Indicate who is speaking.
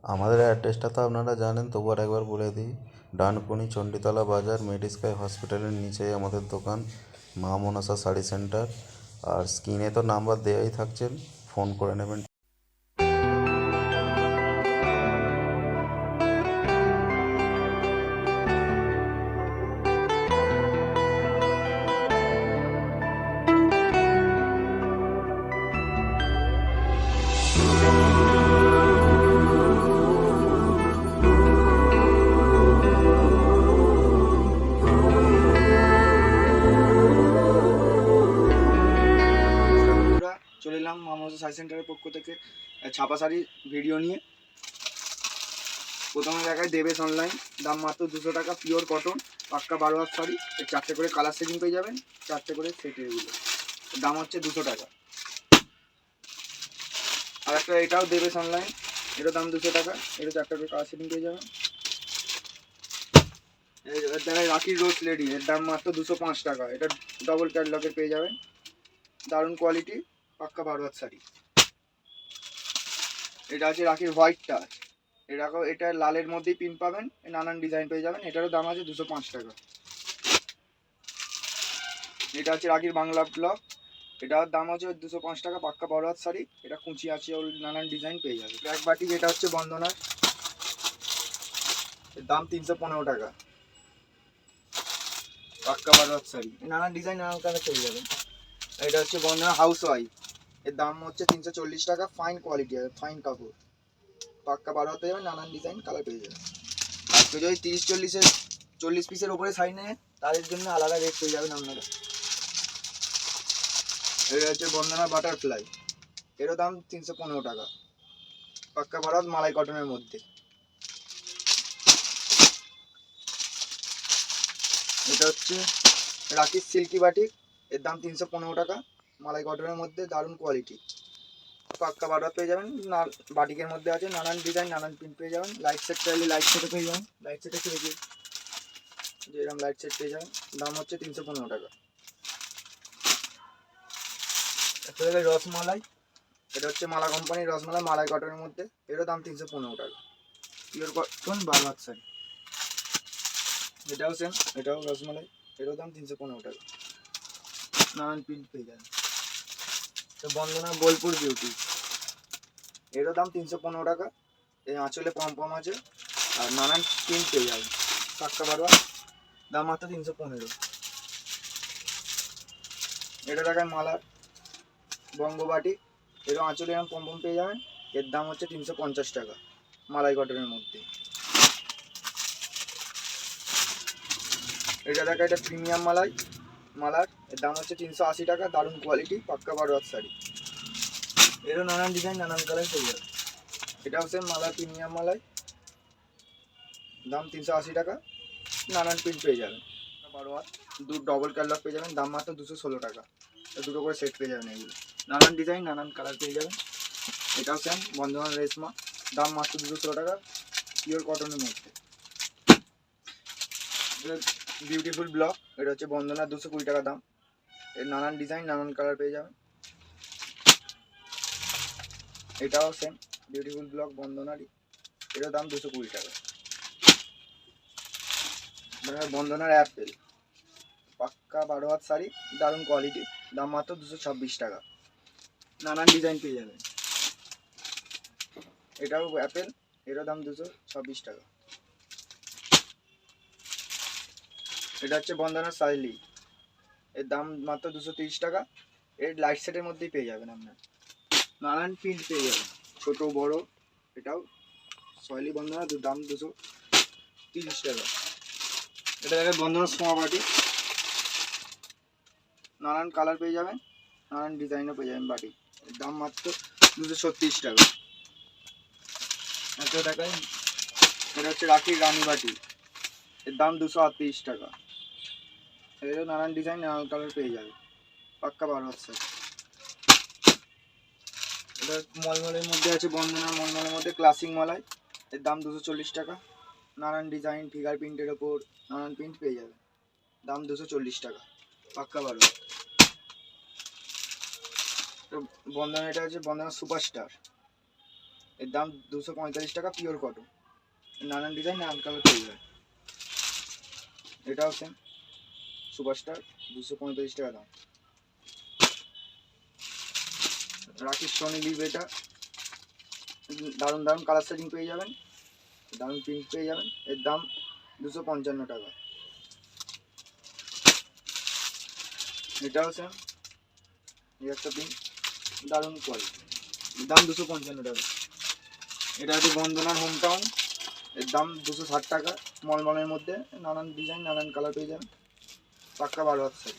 Speaker 1: আমাদের অ্যাড্রেসটা তো আপনারা জানেন, তবু আর একবার বলে দিই। ডানকুনি চণ্ডীতলা বাজার, মেড স্কাই হসপিটালের নিচেই আমাদের দোকান, মা মনসা শাড়ি সেন্টার। আর স্ক্রিনে তো নাম্বার দেওয়াই থাকছে, ফোন করে নেবেন।
Speaker 2: বন্ধুরা, চলে এলাম মামা শাড়ি সেন্টারের পক্ষ থেকে ছাপা শাড়ির ভিডিও নিয়ে। প্রথমে দেখায় দেবেশ অনলাইন, দাম মাত্র 200 টাকা, পিওর কটন, পাক্কা 12 হাত শাড়ি। এর 4টে করে কালার সেটিং পেয়ে যাবেন, 4টে করে সেটের এগুলো দাম হচ্ছে 200 টাকা। আর একটা এটাও দেবেশ অনলাইন, এটার দাম 200 টাকা, এটা 4টে করে কালার সেটিং পেয়ে যাবেন। এর দেখায় রাখির রোজ লেডি, এর দাম মাত্র 205 টাকা, এটা ডবল ক্যাটলগের পেয়ে যাবেন, দারুণ কোয়ালিটি, পাক্কা 12 হাত শাড়ি। এটা আছে রাখির হোয়াইট টাচ, এটা লালের মধ্যেই পিন পাবেন, নানান ডিজাইন পেয়ে যাবেন, এটারও দাম আছে 205 টাকা। এটা আছে রাখির বাংলা ব্লক, এটার দাম আছে 205 টাকা, পাক্কা 12 হাত শাড়ি, এটা কুচি আছে, নানান ডিজাইন পেয়ে যাবে। ব্যাক বাটি, এটা হচ্ছে বন্দনার, এর দাম 315 টাকা, পাক্কা 12 হাত শাড়ি, নানান ডিজাইন নানান কালার পেয়ে যাবেন। এটা হচ্ছে বন্দনা হাউস ওয়াইফ, এর দাম হচ্ছে 340 টাকা, ফাইন কোয়ালিটি আছে, ফাইন কাপড়, পাক্কা 12 হাত পেয়ে যাবেন, নানান ডিজাইন কালার পেয়ে যাবেন। আর কেউ যদি 40 পিসের ওপরে শাড়ি নেয়, তাদের জন্য আলাদা রেট পেয়ে যাবেন আপনারা। এটা হচ্ছে বন্দনা বাটারফ্লাই, এরও দাম 315 টাকা, পাক্কা 12 হাত মালাই কটনের মধ্যে। এটা হচ্ছে রাখির সিল্কি বাটিক, এর দাম 315 টাকা, মালাই কটনের মধ্যে, দারুণ কোয়ালিটি, পাক্কা 12 হাত পেয়ে যাবেন। বাটিকের মধ্যে আছে নানান ডিজাইন, নানান প্রিন্ট পেয়ে যাবেন। লাইট সেট চাইলে লাইট সেটও পেয়ে যাবেন, লাইট সেট একটু দেখি, যেরকম লাইট সেট পেয়ে যাবেন, দাম হচ্ছে 315 টাকা। একটা দেখে রসমালাই, এটা হচ্ছে মালা কোম্পানির রসমালাই, মালাই কটনের মধ্যে, এরও দাম 315 টাকা, পিওর কটন 12 হাত শাড়ি। এটাও সেম, এটাও রসমালাই, এরও দাম 315 টাকা, নানান প্রিন্ট পেয়ে যাবেন। তো বন্দনা বোলপুর বিউটি, এরও দাম 315 টাকা, এই আঁচলে পম আছে, আর নানান প্রিন্ট পেয়ে যাবেন, পাক্কা 12 হাত, দাম মাত্র 315। এটা দেখায় মালার বঙ্গবাটি, এরও আঁচলে এরকম পম পেয়ে যাবেন, এর দাম হচ্ছে 350 টাকা, মালাই কটনের মধ্যে। এটা দেখা, এটা প্রিমিয়াম মালার, এর দাম হচ্ছে 380 টাকা, দারুণ কোয়ালিটি, পাক্কা 12 হাত শাড়ি, এরও নানান ডিজাইন নানান কালার পেয়ে যাবে। এটা হচ্ছে মালার প্রিমিয়াম মালাই, দাম 380 টাকা, নানান প্রিন্ট পেয়ে যাবেন, 12 হাত, ডবল ক্যাটলগ পেয়ে যাবেন, দাম মাত্র 216 টাকা, দুটো করে সেট পেয়ে যাবেন, এগুলো নানান ডিজাইন নানান কালার পেয়ে যাবেন। এটাও সেম বন্ধনা রেশমা, দাম মাত্র 216 টাকা, পিওর কটনের মধ্যে। বিউটিফুল ব্লক, এটা হচ্ছে বন্ধনা 220 টাকা দাম, এর নানান ডিজাইন নানান কালার পেয়ে যাবেন। এটাও সেম বিউটিফুল ব্লক বন্ধনারই, এটার দাম 220 টাকা। বন্ধনার অ্যাপেল, পাক্কা 12 হাত শাড়ি, দারুণ কোয়ালিটি, দাম মাত্র 226 টাকা, নানান ডিজাইন পেয়ে যাবেন। এটাও অ্যাপেল, এটার দাম 226 টাকা। এটা হচ্ছে বন্ধনার সাইলি, এর দাম মাত্র 230 টাকা, এর লাইট সেটের মধ্যেই পেয়ে যাবেন আপনার, নানান প্রিন্ট পেয়ে যাবেন, ছোট বড়। এটাও সয়েলি বন্ধনা, দাম 230 টাকা। এটা দেখেন বন্ধনা সোমা বাটি, নানান কালার পেয়ে যাবেন, নানান ডিজাইনও পেয়ে যাবেন বাটি, এর দাম মাত্র 236 টাকা। একটা দেখায়, এটা হচ্ছে রাখির রানী বাটি, এর দাম 238 টাকা, এরও নানান ডিজাইন নানান কালার পেয়ে যাবে, পাক্কা 12 হাত শাড়ি। এটা মলমলের মধ্যে আছে বন্ধনা মলমলের মধ্যে ক্লাসিক মালাই, এর দাম 240 টাকা, নানান ডিজাইন ফিগার প্রিন্টের ওপর নানান প্রিন্ট পেয়ে যাবে, দাম 240 টাকা, পাক্কা 12 হাত। তো বন্ধনা, এটা হচ্ছে বন্ধনা সুপারস্টার, এর দাম 245 টাকা, পিওর কটন, নানান ডিজাইন নানান কালার পেয়ে যাবে। এটাও সেম সুপারস্টার, 245 টাকা দাম। রাখি স্টোনি লিভ, এটা দারুণ দারুণ কালার সেটিং পেয়ে যাবেন, দারুণ প্রিন্ট পেয়ে যাবেন। এর দাম 255 টাকা। এটাও সেম, এই একটা প্রিন্ট, দারুণ কোয়ালিটি, দাম 255 টাকা। এটা হচ্ছে বন্দনার হোম টাউন, এর দাম 260 টাকা। মলমলের মধ্যে নানান ডিজাইন নানান কালার পেয়ে যাবেন, পাক্কা 12 হাত সাইজ।